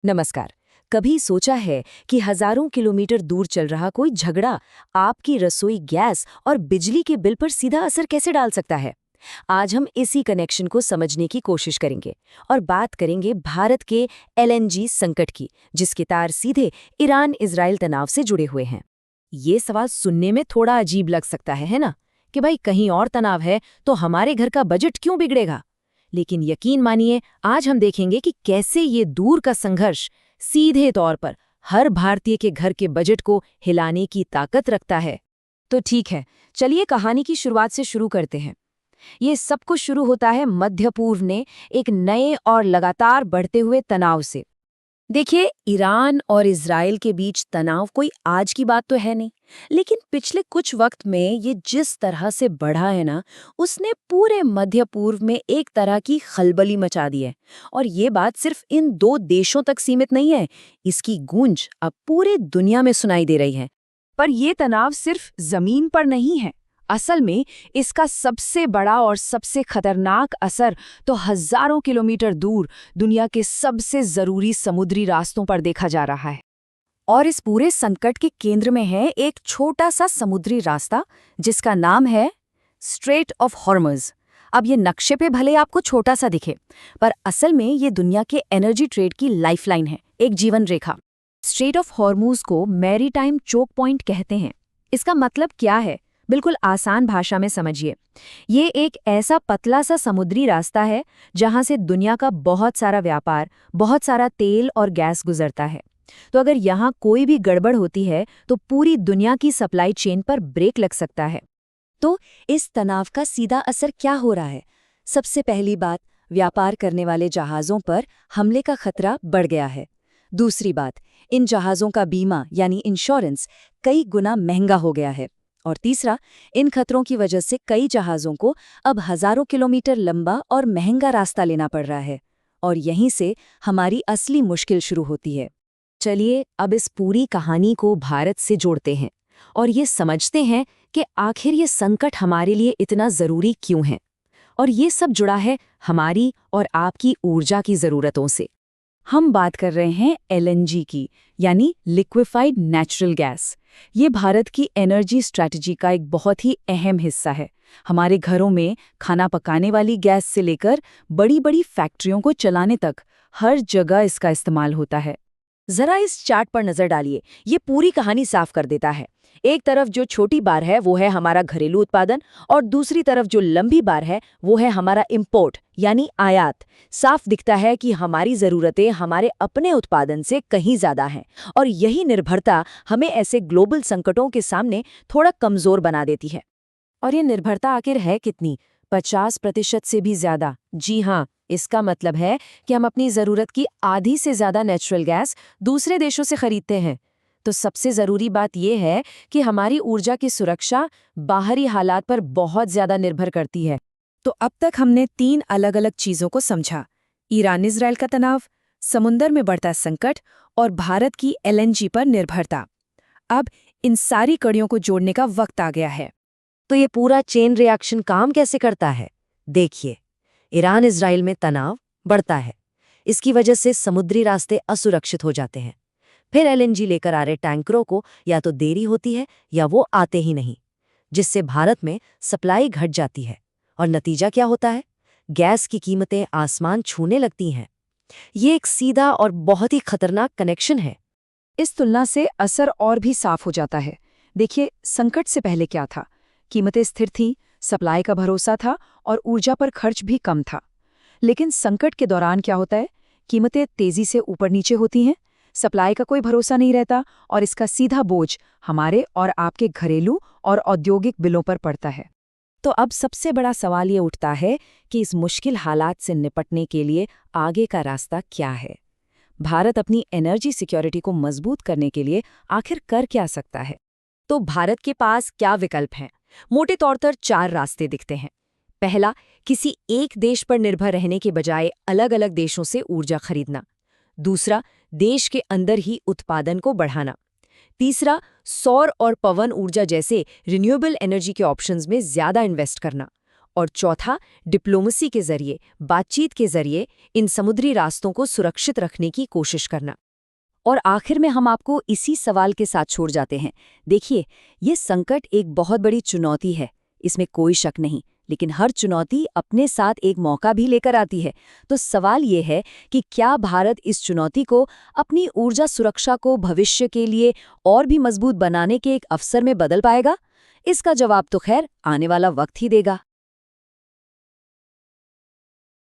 नमस्कार। कभी सोचा है कि हजारों किलोमीटर दूर चल रहा कोई झगड़ा आपकी रसोई गैस और बिजली के बिल पर सीधा असर कैसे डाल सकता है? आज हम इसी कनेक्शन को समझने की कोशिश करेंगे और बात करेंगे भारत के एलएनजी संकट की, जिसके तार सीधे ईरान-इजराइल तनाव से जुड़े हुए हैं। ये सवाल सुनने में थोड़ा अजीब लग सकता है ना? कि भाई कहीं और तनाव है तो हमारे घर का बजट क्यों बिगड़ेगा? लेकिन यकीन मानिए, आज हम देखेंगे कि कैसे ये दूर का संघर्ष सीधे तौर पर हर भारतीय के घर के बजट को हिलाने की ताकत रखता है। तो ठीक है, चलिए कहानी की शुरुआत से शुरू करते हैं। ये सब कुछ शुरू होता है मध्य पूर्व ने एक नए और लगातार बढ़ते हुए तनाव से। देखिए, ईरान और इजराइल के बीच तनाव कोई आज की बात तो है नहीं, लेकिन पिछले कुछ वक्त में ये जिस तरह से बढ़ा है ना, उसने पूरे मध्य पूर्व में एक तरह की खलबली मचा दी है। और ये बात सिर्फ इन दो देशों तक सीमित नहीं है, इसकी गूंज अब पूरी दुनिया में सुनाई दे रही है। पर ये तनाव सिर्फ जमीन पर नहीं है। असल में इसका सबसे बड़ा और सबसे खतरनाक असर तो हजारों किलोमीटर दूर दुनिया के सबसे जरूरी समुद्री रास्तों पर देखा जा रहा है। और इस पूरे संकट के केंद्र में है एक छोटा सा समुद्री रास्ता जिसका नाम है स्ट्रेट ऑफ हॉर्मज। अब ये नक्शे पे भले आपको छोटा सा दिखे, पर असल में ये दुनिया के एनर्जी ट्रेड की लाइफलाइन है, एक जीवन रेखा। स्ट्रेट ऑफ हॉर्मूज को मैरीटाइम चोक पॉइंट कहते हैं। इसका मतलब क्या है? बिल्कुल आसान भाषा में समझिए। ये एक ऐसा पतला सा समुद्री रास्ता है जहां से दुनिया का बहुत सारा व्यापार, बहुत सारा तेल और गैस गुजरता है। तो अगर यहाँ कोई भी गड़बड़ होती है तो पूरी दुनिया की सप्लाई चेन पर ब्रेक लग सकता है। तो इस तनाव का सीधा असर क्या हो रहा है? सबसे पहली बात, व्यापार करने वाले जहाज़ों पर हमले का खतरा बढ़ गया है। दूसरी बात, इन जहाज़ों का बीमा यानी इंश्योरेंस कई गुना महंगा हो गया है। और तीसरा, इन खतरों की वजह से कई जहाज़ों को अब हजारों किलोमीटर लंबा और महंगा रास्ता लेना पड़ रहा है। और यहीं से हमारी असली मुश्किल शुरू होती है। चलिए अब इस पूरी कहानी को भारत से जोड़ते हैं और ये समझते हैं कि आखिर ये संकट हमारे लिए इतना ज़रूरी क्यों है। और ये सब जुड़ा है हमारी और आपकी ऊर्जा की ज़रूरतों से। हम बात कर रहे हैं एलएनजी की, यानी लिक्विफाइड नेचुरल गैस। ये भारत की एनर्जी स्ट्रैटेजी का एक बहुत ही अहम हिस्सा है। हमारे घरों में खाना पकाने वाली गैस से लेकर बड़ी-बड़ी फैक्ट्रियों को चलाने तक हर जगह इसका इस्तेमाल होता है। जरा इस चार्ट पर नजर डालिए, ये पूरी कहानी साफ कर देता है। एक तरफ जो छोटी बार है वो है हमारा घरेलू उत्पादन, और दूसरी तरफ जो लंबी बार है वो है हमारा इंपोर्ट यानी आयात। साफ दिखता है कि हमारी ज़रूरतें हमारे अपने उत्पादन से कहीं ज़्यादा हैं, और यही निर्भरता हमें ऐसे ग्लोबल संकटों के सामने थोड़ा कमज़ोर बना देती है। और ये निर्भरता आखिर है कितनी? 50% से भी ज़्यादा। जी हाँ, इसका मतलब है कि हम अपनी ज़रूरत की आधी से ज़्यादा नेचुरल गैस दूसरे देशों से खरीदते हैं। तो सबसे ज़रूरी बात यह है कि हमारी ऊर्जा की सुरक्षा बाहरी हालात पर बहुत ज़्यादा निर्भर करती है। तो अब तक हमने 3 अलग-अलग चीज़ों को समझा: ईरान-इजराइल का तनाव, समुद्र में बढ़ता संकट और भारत की एलएनजी पर निर्भरता। अब इन सारी कड़ियों को जोड़ने का वक्त आ गया है। तो ये पूरा चेन रिएक्शन काम कैसे करता है? देखिए, ईरान इजराइल में तनाव बढ़ता है। इसकी वजह से समुद्री रास्ते असुरक्षित हो जाते हैं। फिर एलएनजी लेकर आ रहे टैंकरों को या तो देरी होती है या वो आते ही नहीं, जिससे भारत में सप्लाई घट जाती है। और नतीजा क्या होता है? गैस की कीमतें आसमान छूने लगती हैं। ये एक सीधा और बहुत ही खतरनाक कनेक्शन है। इस तुलना से असर और भी साफ हो जाता है। देखिए, संकट से पहले क्या था? कीमतें स्थिर थीं, सप्लाई का भरोसा था और ऊर्जा पर खर्च भी कम था। लेकिन संकट के दौरान क्या होता है? कीमतें तेजी से ऊपर नीचे होती हैं, सप्लाई का कोई भरोसा नहीं रहता, और इसका सीधा बोझ हमारे और आपके घरेलू और औद्योगिक बिलों पर पड़ता है। तो अब सबसे बड़ा सवाल ये उठता है कि इस मुश्किल हालात से निपटने के लिए आगे का रास्ता क्या है? भारत अपनी एनर्जी सिक्योरिटी को मजबूत करने के लिए आखिर कर क्या सकता है? तो भारत के पास क्या विकल्प हैं? मोटे तौर पर 4 रास्ते दिखते हैं। पहला, किसी एक देश पर निर्भर रहने के बजाय अलग-अलग देशों से ऊर्जा खरीदना। दूसरा, देश के अंदर ही उत्पादन को बढ़ाना। तीसरा, सौर और पवन ऊर्जा जैसे रिन्यूएबल एनर्जी के ऑप्शंस में ज़्यादा इन्वेस्ट करना। और चौथा, डिप्लोमेसी के जरिए, बातचीत के जरिए इन समुद्री रास्तों को सुरक्षित रखने की कोशिश करना। और आखिर में हम आपको इसी सवाल के साथ छोड़ जाते हैं। देखिए, ये संकट एक बहुत बड़ी चुनौती है, इसमें कोई शक नहीं, लेकिन हर चुनौती अपने साथ एक मौका भी लेकर आती है। तो सवाल ये है कि क्या भारत इस चुनौती को अपनी ऊर्जा सुरक्षा को भविष्य के लिए और भी मजबूत बनाने के एक अवसर में बदल पाएगा? इसका जवाब तो खैर आने वाला वक्त ही देगा।